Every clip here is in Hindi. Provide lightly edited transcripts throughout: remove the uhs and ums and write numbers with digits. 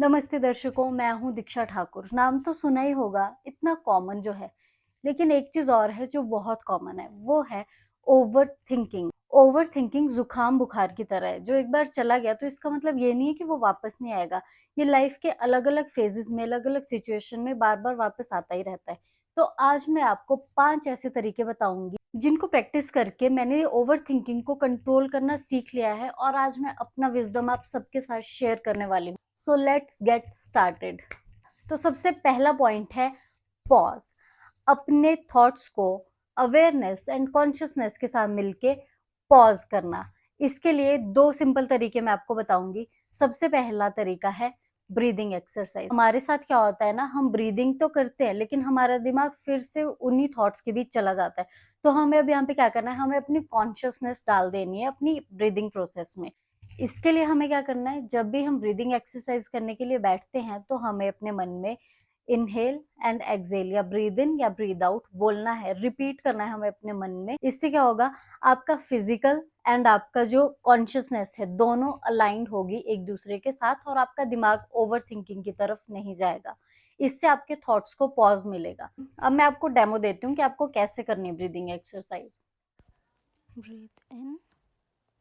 नमस्ते दर्शकों, मैं हूँ दीक्षा ठाकुर। नाम तो सुना ही होगा, इतना कॉमन जो है। लेकिन एक चीज़ और है जो बहुत कॉमन है, वो है ओवरथिंकिंग। ओवरथिंकिंग ज़ुकाम-बुखार की तरह है, जो एक बार चला गया तो इसका मतलब ये नहीं है कि वो वापस नहीं आएगा। ये लाइफ़ के अलग-अलग फ़ेज़ेज़ में, अलग-अलग सिचुएशन में बार-बार वापस आता ही रहता है। तो आज मैं आपको 5 ऐसे तरीके बताऊँगी, जिनको प्रैक्टिस करके मैंने ओवरथिंकिंग को कंट्रोल करना सीख लिया है और आज मैं अपना विज़डम आप सबके साथ शेयर करने वाली हूँ। So let's get started. तो सबसे पहला पॉइंट है पॉज। अपने थॉट्स को अवेयरनेस एंड कॉन्शियसनेस के साथ मिलके पॉज करना। इसके लिए दो सिंपल तरीके मैं आपको बताऊंगी। सबसे पहला तरीका है ब्रीदिंग एक्सरसाइज। हमारे साथ क्या होता है ना, हम ब्रीदिंग तो करते हैं लेकिन हमारा दिमाग फिर से उन्हीं थॉट्स के बीच चला जाता है। तो हमें अब यहाँ पे क्या करना है, हमें अपनी कॉन्शियसनेस डाल देनी है अपनी ब्रीदिंग प्रोसेस में। इसके लिए हमें क्या करना है, जब भी हम ब्रीदिंग एक्सरसाइज करने के लिए बैठते हैं तो हमें अपने मन में इनहेल एंड एक्सहेल या ब्रीद इन या ब्रीद आउट बोलना है, रिपीट करना है हमें अपने मन में। इससे क्या होगा, आपका फिजिकल एंड आपका जो कॉन्शियसनेस है दोनों अलाइंड होगी एक दूसरे के साथ और आपका दिमाग ओवर थिंकिंग की तरफ नहीं जाएगा। इससे आपके थॉट्स को पॉज मिलेगा। अब मैं आपको डेमो देती हूँ कि आपको कैसे करनी है breathing exercise. Breathe in,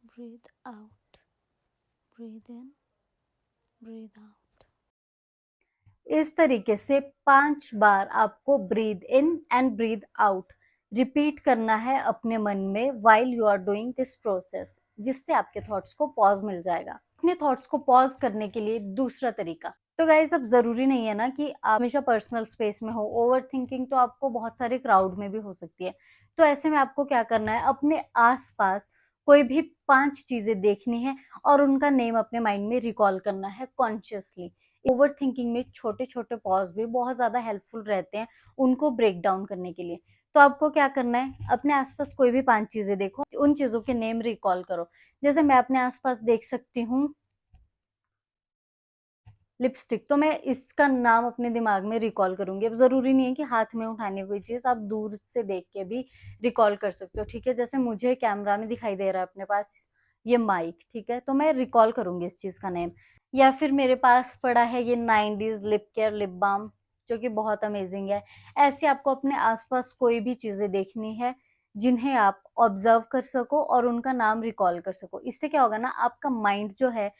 breathe out, breathe in, breathe out. इस तरीके से 5 बार आपको breathe in and breathe out repeat करना है अपने मन में while you are doing this process, जिससे आपके थॉट्स को पॉज मिल जाएगा। अपने थॉट्स को पॉज करने के लिए दूसरा तरीका, तो गाइस अब जरूरी नहीं है ना कि आप हमेशा पर्सनल स्पेस में हो। ओवर थिंकिंग तो आपको बहुत सारे क्राउड में भी हो सकती है। तो ऐसे में आपको क्या करना है, अपने आसपास कोई भी 5 चीजें देखनी है और उनका नेम अपने माइंड में रिकॉल करना है कॉन्शियसली। ओवर थिंकिंग में छोटे छोटे पॉज भी बहुत ज्यादा हेल्पफुल रहते हैं उनको ब्रेक डाउन करने के लिए। तो आपको क्या करना है, अपने आसपास कोई भी 5 चीजें देखो, उन चीजों के नेम रिकॉल करो। जैसे मैं अपने आसपास देख सकती हूँ लिपस्टिक, तो मैं इसका नाम अपने दिमाग में रिकॉल करूंगी। अब जरूरी नहीं है कि हाथ में उठाने कोई चीज, आप दूर से देख के भी रिकॉल कर सकते हो। ठीक है, जैसे मुझे कैमरा में दिखाई दे रहा है अपने पास ये माइक, ठीक है, तो मैं रिकॉल करूंगी इस चीज का नेम। या फिर मेरे पास पड़ा है ये 90s lip care lip balm, जो कि बहुत अमेजिंग है। ऐसे आपको अपने आसपास कोई भी चीजें देखनी है जिन्हें आप ऑब्जर्व कर सको और उनका नाम रिकॉल कर सको। इससे क्या होगा ना, आपका माइंड जो है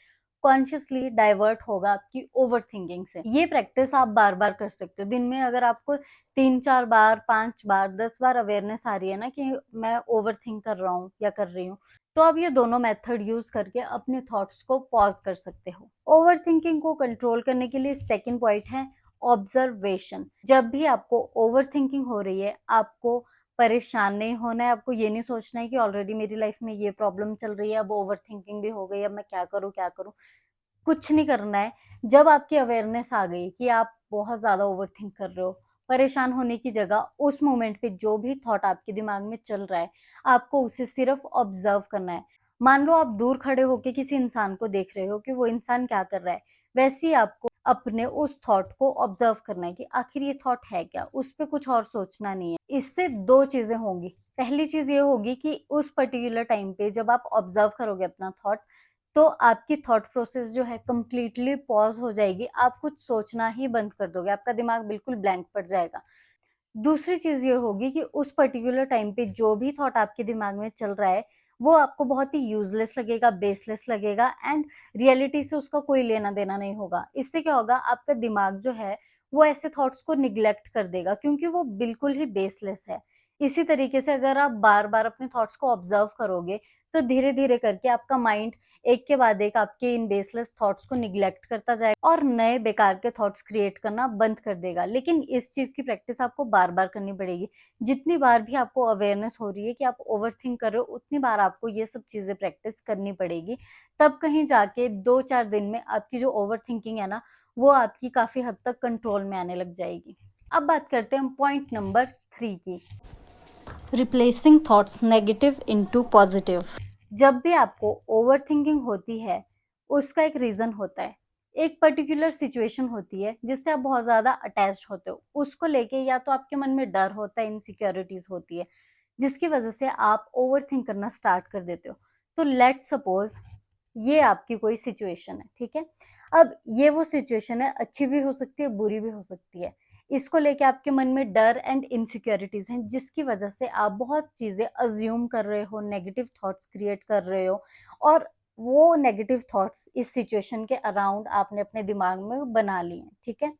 कॉन्शियसली डाइवर्ट होगा आपकी ओवर थिंकिंग से। ये प्रैक्टिस आप बार बार कर सकते हो दिन में। अगर आपको 3-4 बार, 5 बार, 10 बार अवेयरनेस आ रही है ना कि मैं ओवर थिंक कर रहा हूँ या कर रही हूँ, तो आप ये दोनों मेथड यूज करके अपने थॉट्स को पॉज कर सकते हो। ओवर थिंकिंग को कंट्रोल करने के लिए सेकेंड पॉइंट है ऑब्जर्वेशन। जब भी आपको ओवर थिंकिंग हो रही है, आपको परेशान नहीं होना है। आपको ये नहीं सोचना है कि ऑलरेडी मेरी लाइफ में ये प्रॉब्लम चल रही है, अब ओवर थिंकिंग भी हो गई, अब मैं क्या करूँ क्या करूँ। कुछ नहीं करना है। जब आपकी अवेयरनेस आ गई कि आप बहुत ज़्यादा ओवरथिंक कर रहे हो, परेशान होने की जगह उस मोमेंट पे जो भी थॉट आपके दिमाग में चल रहा है, आपको उसे सिर्फ ऑब्जर्व करना है। मान लो आप दूर खड़े होके किसी इंसान को देख रहे हो कि वो इंसान क्या कर रहा है, वैसे ही आपको अपने उस थॉट को ऑब्जर्व करना है कि आखिर ये थॉट है क्या, उस पर कुछ और सोचना नहीं है। इससे दो चीजें होंगी। पहली चीज ये होगी कि उस पर्टिकुलर टाइम पे जब आप ऑब्जर्व करोगे अपना थॉट, तो आपकी थॉट प्रोसेस जो है कंप्लीटली पॉज हो जाएगी। आप कुछ सोचना ही बंद कर दोगे, आपका दिमाग बिल्कुल ब्लैंक पड़ जाएगा। दूसरी चीज ये होगी कि उस पर्टिकुलर टाइम पे जो भी थॉट आपके दिमाग में चल रहा है, वो आपको बहुत ही यूजलेस लगेगा, बेसलेस लगेगा एंड रियलिटी से उसका कोई लेना देना नहीं होगा। इससे क्या होगा, आपका दिमाग जो है वो ऐसे थॉट्स को निग्लेक्ट कर देगा क्योंकि वो बिल्कुल ही बेसलेस है। इसी तरीके से अगर आप बार बार अपने थॉट्स को ऑब्जर्व करोगे, तो धीरे धीरे करके आपका माइंड एक के बाद एक आपके इन बेसलेस थॉट्स को निग्लेक्ट करता जाएगा और नए बेकार के थॉट्स क्रिएट करना बंद कर देगा। लेकिन इस चीज की प्रैक्टिस आपको बार बार करनी पड़ेगी। जितनी बार भी आपको अवेयरनेस हो रही है कि आप ओवरथिंक कर रहे हो, उतनी बार आपको ये सब चीजें प्रैक्टिस करनी पड़ेगी। तब कहीं जाके 2-4 दिन में आपकी जो ओवर थिंकिंग है ना, वो आपकी काफी हद तक कंट्रोल में आने लग जाएगी। अब बात करते हैं पॉइंट नंबर 3 की, replacing thoughts negative into positive. जब भी आपको ओवर थिंकिंग होती है, उसका एक रीजन होता है। एक पर्टिकुलर सिचुएशन होती है जिससे आप बहुत ज्यादा अटैच्ड होते हो, उसको लेके या तो आपके मन में डर होता है, इनसिक्योरिटीज होती है, जिसकी वजह से आप ओवर थिंक करना स्टार्ट कर देते हो। तो लेट सपोज ये आपकी कोई सिचुएशन है, ठीक है। अब ये वो सिचुएशन है, अच्छी भी हो सकती है, बुरी भी हो सकती है। इसको लेके आपके मन में डर एंड इनसिक्योरिटीज़ हैं, जिसकी वजह से आप बहुत चीज़ें अज़्यूम कर रहे हो, नेगेटिव थॉट्स क्रिएट कर रहे हो, और वो नेगेटिव थॉट्स इस सिचुएशन के अराउंड आपने अपने दिमाग में बना लिए हैं, ठीक है?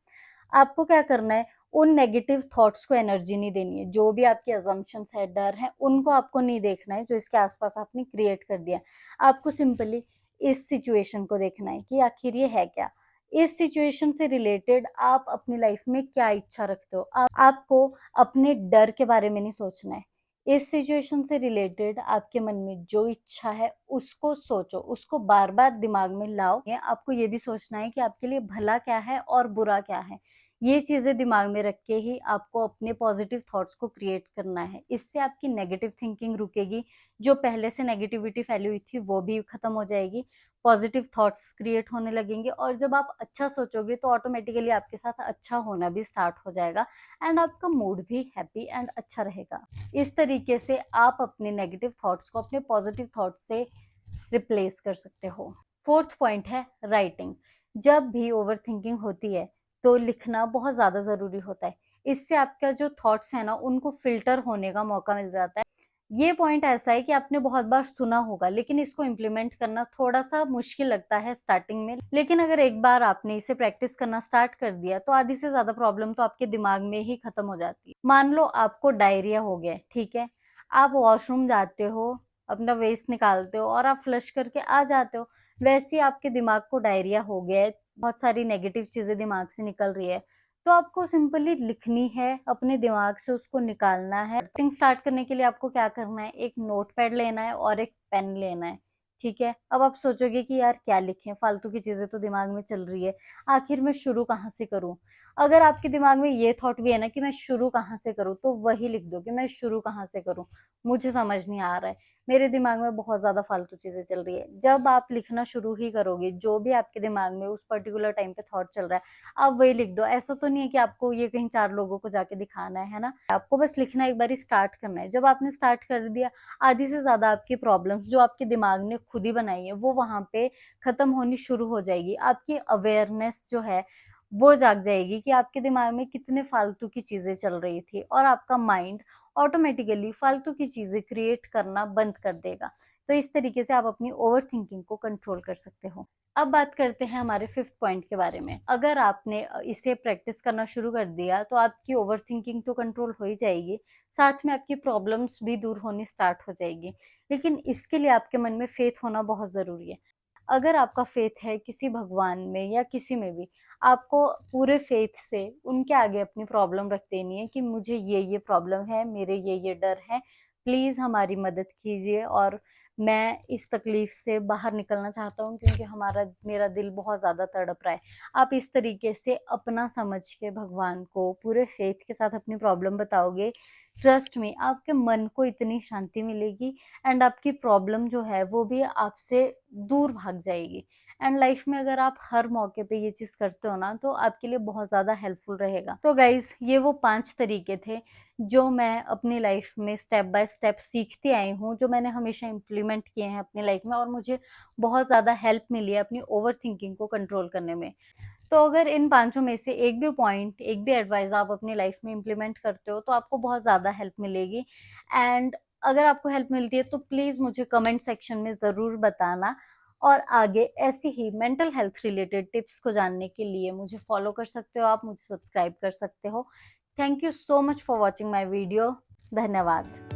आपको क्या करना है, उन नेगेटिव थॉट्स को एनर्जी नहीं देनी है। जो भी आपके अजम्पशंस है, डर है, उनको आपको नहीं देखना है जो इसके आसपास आपने क्रिएट कर दिया। आपको सिंपली इस सिचुएशन को देखना है कि आखिर ये है क्या? इस सिचुएशन से रिलेटेड आप अपनी लाइफ में क्या इच्छा रखते हो? आपको अपने डर के बारे में नहीं सोचना है। इस सिचुएशन से रिलेटेड आपके मन में जो इच्छा है उसको सोचो, उसको बार-बार दिमाग में लाओ। आपको ये भी सोचना है कि आपके लिए भला क्या है और बुरा क्या है। ये चीज़ें दिमाग में रख के ही आपको अपने पॉजिटिव थॉट्स को क्रिएट करना है। इससे आपकी नेगेटिव थिंकिंग रुकेगी, जो पहले से नेगेटिविटी फैली हुई थी वो भी खत्म हो जाएगी, पॉजिटिव थॉट्स क्रिएट होने लगेंगे, और जब आप अच्छा सोचोगे तो ऑटोमेटिकली आपके साथ अच्छा होना भी स्टार्ट हो जाएगा एंड आपका मूड भी हैप्पी एंड अच्छा रहेगा। इस तरीके से आप अपने नेगेटिव थॉट्स को अपने पॉजिटिव थॉट्स से रिप्लेस कर सकते हो। फोर्थ पॉइंट है राइटिंग। जब भी ओवरथिंकिंग होती है तो लिखना बहुत ज़्यादा ज़रूरी होता है। इससे आपका जो थॉट्स है ना, उनको फ़िल्टर होने का मौका मिल जाता है। ये पॉइंट ऐसा है कि आपने बहुत बार सुना होगा, लेकिन इसको इम्प्लीमेंट करना थोड़ा-सा मुश्किल लगता है स्टार्टिंग में। लेकिन अगर एक बार आपने इसे प्रैक्टिस करना स्टार्ट कर दिया, तो आधी से ज़्यादा प्रॉब्लम तो आपके दिमाग में ही खत्म हो जाती है। मान लो आपको डायरिया हो गया है, ठीक है? आप वॉशरूम जाते हो, अपना वेस्ट निकालते हो और आप फ्लश करके आ जाते हो। वैसे ही आपके दिमाग को डायरिया हो गया है, बहुत सारी नेगेटिव चीज़ें दिमाग से निकल रही है, तो आपको सिंपली लिखनी है, अपने दिमाग से उसको निकालना है। राइटिंग स्टार्ट करने के लिए आपको क्या करना है, एक नोटपैड लेना है और एक पेन लेना है, ठीक है? अब आप सोचोगे कि यार क्या लिखें, फालतू की चीज़ें तो दिमाग में चल रही है, आखिर मैं शुरू कहाँ से करूँ? अगर आपके दिमाग में ये थॉट भी है ना कि मैं शुरू कहाँ से करूँ, तो वही लिख दो कि मैं शुरू कहाँ से करूँ? मुझे समझ नहीं आ रहा है, मेरे दिमाग में बहुत ज़्यादा फालतू चीज़ें चल रही है। जब आप लिखना शुरू ही करोगे, जो भी आपके दिमाग में उस पर्टिकुलर टाइम पे थॉट चल रहा है, आप वही लिख दो। ऐसा तो नहीं है कि आपको ये कहीं 4 लोगों को जाके दिखाना है ना? आपको बस लिखना एक बारी स्टार्ट करना है। जब आपने स्टार्ट कर दिया, आधी से ज़्यादा आपकी प्रॉब्लम्स जो आपके दिमाग ने खुद ही बनाई है, वो वहाँ पे खत्म होनी शुरू हो जाएगी। आपकी अवेयरनेस जो है, वो जाग जाएगी कि आपके दिमाग में कितने फालतू की चीज़ें चल रही थी, और आपका माइंड ऑटोमेटिकली फालतू की चीज़ें क्रिएट करना बंद कर देगा। तो इस तरीके से आप अपनी ओवरथिंकिंग को कंट्रोल कर सकते हो। अब बात करते हैं हमारे 5th पॉइंट के बारे में। अगर आपने इसे प्रैक्टिस करना शुरू कर दिया, तो आपकी ओवरथिंकिंग तो कंट्रोल हो ही जाएगी, साथ में आपकी प्रॉब्लम्स भी दूर होनी स्टार्ट हो जाएगी। लेकिन इसके लिए आपके मन में फेथ होना बहुत ज़रूरी है। अगर आपका फेथ है किसी भगवान में या किसी में भी, आपको पूरे फेथ से उनके आगे अपनी प्रॉब्लम रख देनी है कि मुझे ये प्रॉब्लम है, मेरे ये डर है, प्लीज़ हमारी मदद कीजिए, और मैं इस तकलीफ़ से बाहर निकलना चाहता हूँ क्योंकि मेरा दिल बहुत ज़्यादा तड़प रहा है। आप इस तरीके से अपना समझ के भगवान को पूरे फेथ के साथ अपनी प्रॉब्लम बताओगे, ट्रस्ट मी आपके मन को इतनी शांति मिलेगी एंड आपकी प्रॉब्लम जो है वो भी आपसे दूर भाग जाएगी। एंड लाइफ में अगर आप हर मौके पे ये चीज़ करते हो ना, तो आपके लिए बहुत ज़्यादा हेल्पफुल रहेगा। तो गाइज़, ये वो 5 तरीके थे जो मैं अपनी लाइफ में स्टेप बाय स्टेप सीखती आई हूँ, जो मैंने हमेशा इम्प्लीमेंट किए हैं अपनी लाइफ में, और मुझे बहुत ज़्यादा हेल्प मिली है अपनी ओवरथिंकिंग को कंट्रोल करने में। तो अगर इन पाँचों में से एक भी पॉइंट, एक भी एडवाइस आप अपनी लाइफ में इम्प्लीमेंट करते हो, तो आपको बहुत ज़्यादा हेल्प मिलेगी। एंड अगर आपको हेल्प मिलती है तो प्लीज़ मुझे कमेंट सेक्शन में ज़रूर बताना, और आगे ऐसी ही मेंटल हेल्थ रिलेटेड टिप्स को जानने के लिए मुझे फॉलो कर सकते हो आप, मुझे सब्सक्राइब कर सकते हो। Thank you so much for watching my video. धन्यवाद।